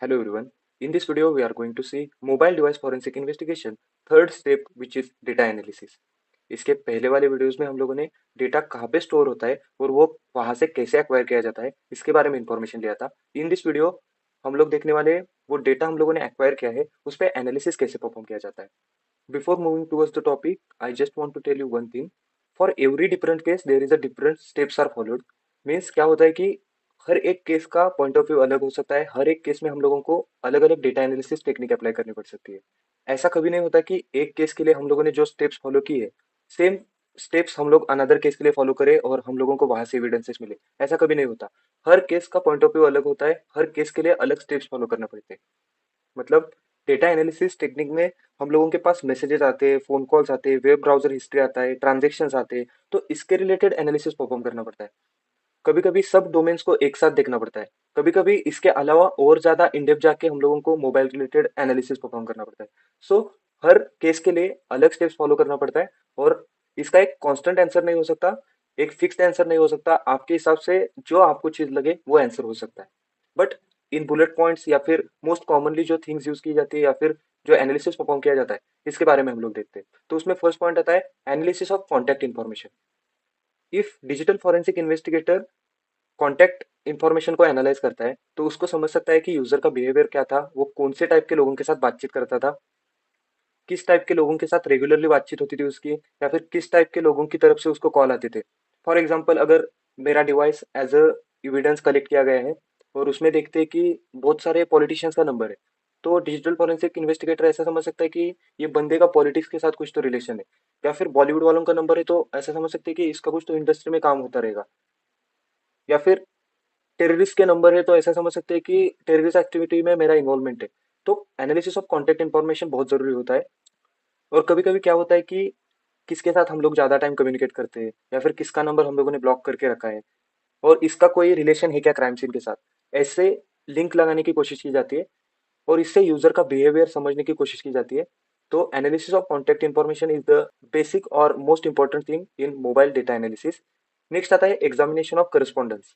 Hello everyone. In this video, we are going to see mobile device forensic investigation, third step which is data analysis. इसके पहले वाले videos में हम लोगों ने डेटा कहाँ पे स्टोर होता है और वो वहां से कैसे एक्वायर किया जाता है इसके बारे में इंफॉर्मेशन लिया था। इन दिस वीडियो हम लोग देखने वाले हैं वो डेटा हम लोगों ने एक्वायर किया है उस पर एनालिसिस कैसे परफॉर्म किया जाता है। Before moving towards the topic, I just want to tell you one thing. For every different case, there is a different steps are followed. Means क्या होता है कि हर एक केस का पॉइंट ऑफ व्यू अलग हो सकता है। हर एक केस में हम लोगों को अलग अलग डेटा एनालिसिस टेक्निक अप्लाई करनी पड़ सकती है। ऐसा कभी नहीं होता कि एक केस के लिए हम लोगों ने जो स्टेप्स फॉलो किए सेम स्टेप्स हम लोग अनदर केस के लिए फॉलो करें और हम लोगों को वहां से एविडेंसेस मिले। ऐसा कभी नहीं होता। हर केस का पॉइंट ऑफ व्यू अलग होता है। हर केस के लिए अलग स्टेप्स फॉलो करना पड़ते हैं। मतलब डेटा एनालिसिस टेक्निक में हम लोगों के पास मैसेजेस आते हैं, फोन कॉल्स आते हैं, वेब ब्राउजर हिस्ट्री आता है, ट्रांजेक्शन्स आते हैं, तो इसके रिलेटेड एनालिसिस परफॉर्म करना पड़ता है। कभी कभी सब डोमेन्स को एक साथ देखना पड़ता है। कभी कभी इसके अलावा और ज्यादा इनडेप्थ जाके हम लोगों को मोबाइल रिलेटेड एनालिसिस परफॉर्म करना पड़ता है। सो हर केस के लिए अलग स्टेप्स फॉलो करना पड़ता है और इसका एक कांस्टेंट आंसर नहीं हो सकता, एक फिक्स्ड आंसर नहीं हो सकता। आपके हिसाब से जो आपको चीज लगे वो आंसर हो सकता है। बट इन बुलेट पॉइंट्स या फिर मोस्ट कॉमनली जो थिंग्स यूज की जाती है या फिर जो एनालिसिस परफॉर्म किया जाता है इसके बारे में हम लोग देखते हैं। तो उसमें फर्स्ट पॉइंट आता है analysis of contact information. If digital forensic investigator contact information को एनालाइज करता है तो उसको समझ सकता है कि यूजर का बिहेवियर क्या था, वो कौन से टाइप के लोगों के साथ बातचीत करता था, किस टाइप के लोगों के साथ रेगुलरली बातचीत होती थी उसकी, या फिर किस टाइप के लोगों की तरफ से उसको कॉल आते थे। फॉर एग्जाम्पल अगर मेरा device as a evidence collect किया गया है और उसमें देखते हैं कि बहुत सारे पॉलिटिशियंस का नंबर है, तो डिजिटल फॉरेंसिक इन्वेस्टिगेटर ऐसा समझ सकता है कि ये बंदे का पॉलिटिक्स के साथ कुछ तो रिलेशन है। या फिर बॉलीवुड वालों का नंबर है तो ऐसा समझ सकते हैं कि इसका कुछ तो इंडस्ट्री में काम होता रहेगा। या फिर टेररिस्ट के नंबर है तो ऐसा समझ सकते हैं कि टेररिस्ट एक्टिविटी में मेरा इन्वॉल्वमेंट है। तो एनालिसिस ऑफ कॉन्टेक्ट इन्फॉर्मेशन बहुत जरूरी होता है। और कभी कभी क्या होता है कि किसके साथ हम लोग ज्यादा टाइम कम्युनिकेट करते हैं या फिर किसका नंबर हम लोगों ने ब्लॉक करके रखा है और इसका कोई रिलेशन है क्या क्राइम सीन के साथ, ऐसे लिंक लगाने की कोशिश की जाती है और इससे यूजर का बिहेवियर समझने की कोशिश की जाती है। तो analysis of contact information is the basic और most important thing in mobile data analysis. Next आता है एग्जामिनेशन ऑफ करस्पॉन्डेंस।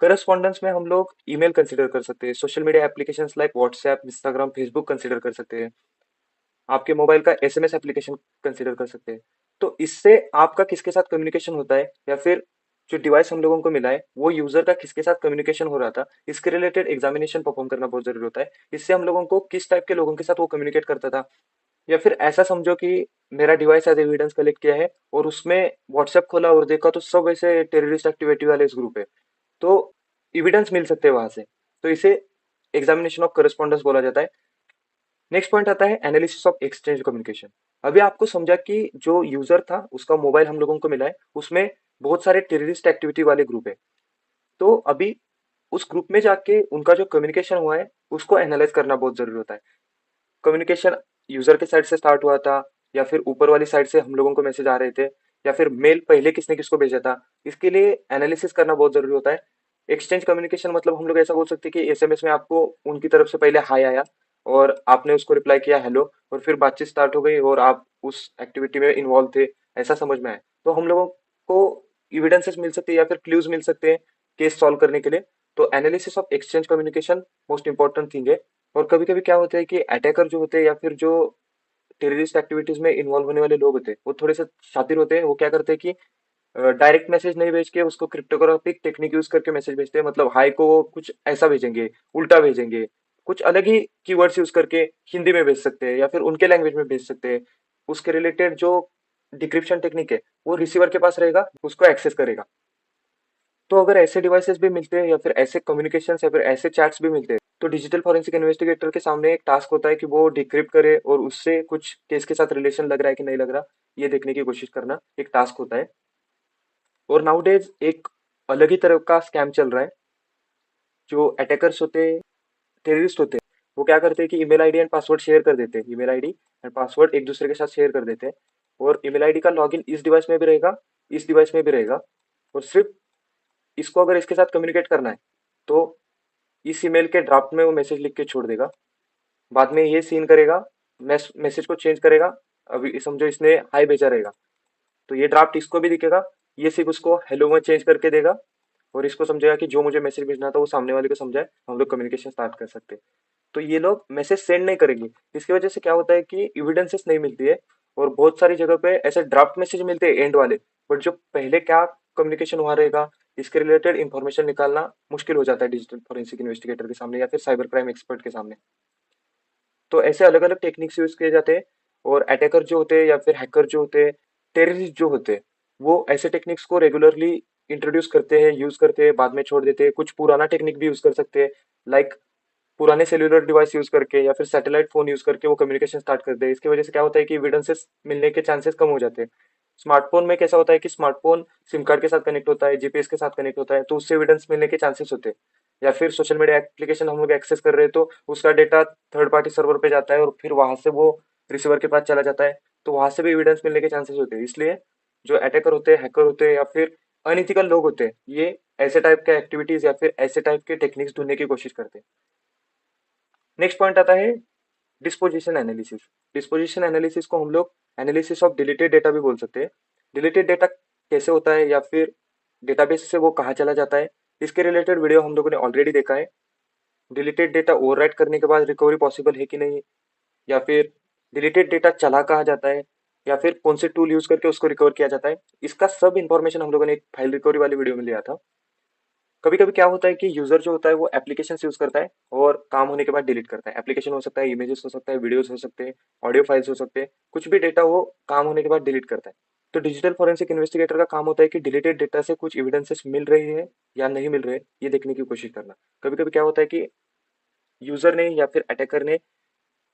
करस्पॉन्डेंस में हम लोग ईमेल कंसिडर कर सकते हैं, social media applications like WhatsApp, Instagram, Facebook consider कर सकते हैं, आपके मोबाइल का एसएमएस एप्लीकेशन कंसिडर कर सकते हैं। तो इससे आपका किसके साथ कम्युनिकेशन होता है या फिर जो डिवाइस हम लोगों को मिला है वो यूजर का किसके साथ कम्युनिकेशन हो रहा था, इसके रिलेटेड एग्जामिनेशन परफॉर्म करना बहुत जरूरी होता है। इससे हम लोगों को किस टाइप के लोगों के साथ वो कम्युनिकेट करता था। या फिर ऐसा समझो कि मेरा डिवाइस एज एविडेंस कलेक्ट किया है और उसमें व्हाट्सएप खोला और देखा तो सब ऐसे टेररिस्ट एक्टिविटी वाले इस ग्रुप है, तो एविडेंस मिल सकते हैं वहां से। तो इसे एग्जामिनेशन ऑफ करस्पॉन्डेंस बोला जाता है। नेक्स्ट पॉइंट आता है एनालिसिस ऑफ एक्सचेंज कम्युनिकेशन। अभी आपको समझा कि जो यूजर था उसका मोबाइल हम लोगों को मिला है, उसमें बहुत सारे टेररिस्ट एक्टिविटी वाले ग्रुप है। तो अभी उस ग्रुप में जाके उनका जो कम्युनिकेशन हुआ है उसको एनालाइज करना बहुत जरूरी होता है। कम्युनिकेशन यूजर के साइड से स्टार्ट हुआ था या फिर ऊपर वाली साइड से हम लोगों को मैसेज आ रहे थे या फिर मेल पहले किसने किसको भेजा था, इसके लिए एनालिसिस करना बहुत जरूरी होता है। एक्सचेंज कम्युनिकेशन मतलब हम लोग ऐसा बोल सकते हैं कि एसएमएस में आपको उनकी तरफ से पहले हाई आया और आपने उसको रिप्लाई किया हेलो और फिर बातचीत स्टार्ट हो गई और आप उस एक्टिविटी में इन्वॉल्व थे, ऐसा समझ में आए तो हम लोगों को इविडेंसेस मिल सकते हैं या फिर क्लूज मिल सकते हैं केस सॉल्व करने के लिए। तो analysis of exchange communication most important thing है। और कभी कभी क्या होता है कि अटैकर जो होते हैं या फिर जो टेररिस्ट एक्टिविटीज में इन्वॉल्व होने वाले लोग होते हैं वो थोड़े से शातिर होते हैं। वो क्या करते हैं कि डायरेक्ट मैसेज नहीं भेज के उसको क्रिप्टोग्राफिक टेक्निक यूज करके मैसेज भेजते हैं। मतलब हाई को वो कुछ ऐसा भेजेंगे, उल्टा भेजेंगे, कुछ अलग ही कीवर्ड्स यूज करके हिंदी में भेज सकते हैं या फिर उनके लैंग्वेज में भेज सकते हैं। उसके रिलेटेड जो डिक्रिप्शन टेक्निक है वो रिसीवर के पास रहेगा, उसको एक्सेस करेगा। तो अगर ऐसे डिवाइसेस भी मिलते हैं या फिर ऐसे कम्युनिकेशन या फिर ऐसे चैट्स भी मिलते हैं तो डिजिटल फॉरेंसिक इन्वेस्टिगेटर के सामने एक टास्क होता है कि वो डिक्रिप्ट करे और उससे कुछ केस के साथ रिलेशन लग रहा है कि नहीं लग रहा, ये देखने की कोशिश करना एक टास्क होता है। और नाउडेज एक अलग ही तरह का स्कैम चल रहा है। जो अटैकर्स होते हैं, टेररिस्ट होते हैं, वो क्या करते हैं कि email ID and password share कर देते हैं। ईमेल आईडी एंड पासवर्ड एक दूसरे के साथ शेयर कर देते हैं और ईमेल आईडी का लॉगिन इस डिवाइस में भी रहेगा, इस डिवाइस में भी रहेगा। और सिर्फ इसको अगर इसके साथ कम्युनिकेट करना है तो इस ईमेल के ड्राफ्ट में वो मैसेज लिख के छोड़ देगा। बाद में ये सीन करेगा, मैसेज को चेंज करेगा। अभी समझो इसने हाई भेजा रहेगा तो ये ड्राफ्ट इसको भी दिखेगा, ये सिर्फ उसको हेलो में चेंज करके देगा और इसको समझेगा कि जो मुझे मैसेज भेजना था वो सामने वाले को समझाए, हम लोग कम्युनिकेशन स्टार्ट कर सकते हैं। तो ये लोग मैसेज सेंड नहीं करेंगे। इसकी वजह से क्या होता है कि एविडेंसेस नहीं मिलती है, और बहुत सारी जगह पे ऐसे ड्राफ्ट मैसेज मिलते हैं एंड वाले, बट जो पहले क्या कम्युनिकेशन हुआ रहेगा इसके रिलेटेड इंफॉर्मेशन निकालना मुश्किल हो जाता है डिजिटल फॉरेंसिक इन्वेस्टिगेटर के सामने या फिर साइबर क्राइम एक्सपर्ट के सामने। तो ऐसे अलग अलग टेक्निक्स यूज किए जाते हैं, और अटैकर जो होते हैं या फिर हैकर जो होते हैं, टेररिस्ट जो होते हैं, वो ऐसे टेक्निक्स को रेगुलरली इंट्रोड्यूस करते हैं, यूज करते हैं, बाद में छोड़ देते हैं। कुछ पुराना टेक्निक भी यूज कर सकते हैं, लाइक पुराने सेल्युलर डिवाइस यूज करके या फिर सैटेलाइट फोन यूज करके वो कम्युनिकेशन स्टार्ट करते हैं। इसकी वजह से क्या होता है कि एविडेंसेस मिलने के चांसेस कम हो जाते हैं। स्मार्टफोन में कैसा होता है कि स्मार्टफोन सिम कार्ड के साथ कनेक्ट होता है, जीपीएस के साथ कनेक्ट होता है, तो उससे एविडेंस मिलने के चांसेस होते हैं। या फिर सोशल मीडिया एप्लीकेशन हम लोग एक्सेस कर रहे हैं तो उसका डेटा थर्ड पार्टी सर्वर पे जाता है और फिर वहां से वो रिसीवर के पास चला जाता है, तो वहां से भी एविडेंस मिलने के चांसेस होते हैं। इसलिए जो अटैकर होते हैं, हैकर होते हैं या फिर अनइथिकल लोग होते हैं, ये ऐसे टाइप के एक्टिविटीज या फिर ऐसे टाइप के टेक्निक्स ढूंढने की कोशिश करते हैं। नेक्स्ट पॉइंट आता है डिस्पोजिशन एनालिसिस। डिस्पोजिशन एनालिसिस को हम लोग एनालिसिस ऑफ डिलीटेड डेटा भी बोल सकते हैं। डिलीटेड डेटा कैसे होता है या फिर डेटाबेस से वो कहाँ चला जाता है, इसके रिलेटेड वीडियो हम लोगों ने ऑलरेडी देखा है। डिलीटेड डेटा ओवरराइट करने के बाद रिकवरी पॉसिबल है कि नहीं, या फिर डिलीटेड डेटा चला कहाँ जाता है, या फिर कौन से टूल यूज करके उसको रिकवर किया जाता है, इसका सब इंफॉर्मेशन हम लोगों ने एक फाइल रिकवरी वाली वीडियो में लिया था। कभी कभी क्या होता है कि यूजर जो होता है वो एप्लीकेशन यूज करता है और काम होने के बाद डिलीट करता है। एप्लीकेशन हो सकता है, इमेजेस हो सकता है, वीडियोस हो सकते हैं, ऑडियो फाइल्स हो सकते हैं, कुछ भी डेटा वो काम होने के बाद डिलीट करता है। तो डिजिटल फॉरेंसिक इन्वेस्टिगेटर का काम होता है कि डिलीटेड डेटा से कुछ एविडेंसेस मिल रही है या नहीं मिल रहे, ये देखने की कोशिश करना। कभी कभी क्या होता है कि यूजर ने या फिर अटैकर ने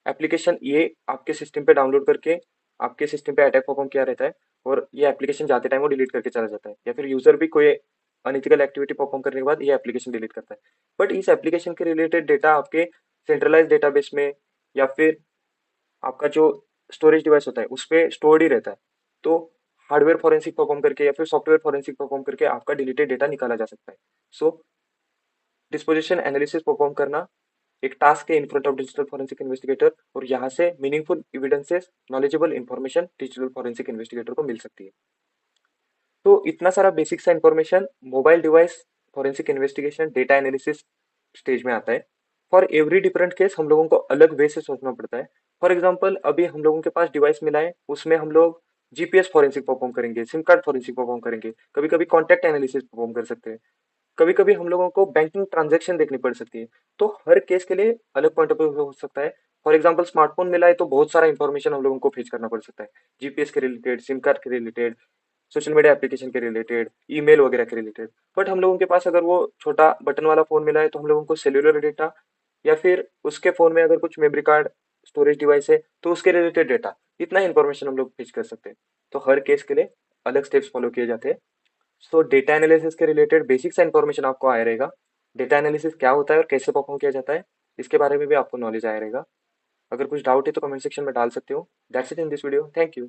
एप्लीकेशन ये आपके सिस्टम पे डाउनलोड करके आपके सिस्टम पे अटैक परफॉर्म किया रहता है, और ये एप्लीकेशन जाते टाइम वो डिलीट करके चला जाता है, या फिर यूजर भी कोई अनइथिकल एक्टिविटी परफॉर्म करने के बाद ये एप्लीकेशन डिलीट करता है। बट इस एप्लीकेशन के रिलेटेड डेटा आपके सेंट्रलाइज डेटाबेस में या फिर आपका जो स्टोरेज डिवाइस होता है उस पर स्टोर्ड ही रहता है। तो हार्डवेयर फॉरेंसिक परफॉर्म करके या फिर सॉफ्टवेयर फॉरेंसिक परफॉर्म करके आपका डिलीटेड डेटा निकाला जा सकता है। सो डिस्पोजिशन एनालिसिस परफॉर्म करना एक टास्क है in front of digital forensic investigator, और यहाँ से meaningful evidences, knowledgeable information digital forensic investigator को मिल सकती है। तो इतना सारा बेसिक सा information mobile device forensic investigation data analysis stage में आता है। फॉर एवरी डिफरेंट केस हम लोगों को अलग वे से सोचना पड़ता है। फॉर एग्जाम्पल अभी हम लोगों के पास डिवाइस मिला है, उसमें हम लोग जीपीएस फॉरेंसिक परफॉर्म करेंगे, सिम कार्ड फॉरेंसिक परफॉर्म करेंगे, कभी कभी कॉन्टैक्ट एनालिसिस परफॉर्म कर सकते हैं, कभी कभी हम लोगों को बैंकिंग ट्रांजैक्शन देखनी पड़ सकती है। तो हर केस के लिए अलग पॉइंट ऑफ व्यू हो सकता है। फॉर एग्जाम्पल स्मार्टफोन मिला है तो बहुत सारा इंफॉर्मेशन हम लोगों को फेच करना पड़ सकता है, जीपीएस के रिलेटेड, सिम कार्ड के रिलेटेड, सोशल मीडिया एप्लीकेशन के रिलेटेड, ईमेल वगैरह के रिलेटेड। बट हम लोगों के पास अगर वो छोटा बटन वाला फोन मिला है तो हम लोगों को सेल्युलर डेटा या फिर उसके फोन में अगर कुछ मेमोरी कार्ड स्टोरेज डिवाइस है तो उसके रिलेटेड डेटा, इतना इन्फॉर्मेशन हम लोग फेच कर सकते हैं। तो हर केस के लिए अलग स्टेप्स फॉलो किए जाते हैं। सो डेटा एनालिसिस के रिलेटेड बेसिक सा इन्फॉर्मेशन आपको आया रहेगा। डेटा एनालिसिस क्या होता है और कैसे परफॉर्म किया जाता है, इसके बारे में भी आपको नॉलेज आया रहेगा। अगर कुछ डाउट है तो कमेंट सेक्शन में डाल सकते हो। That's it in this video, thank you.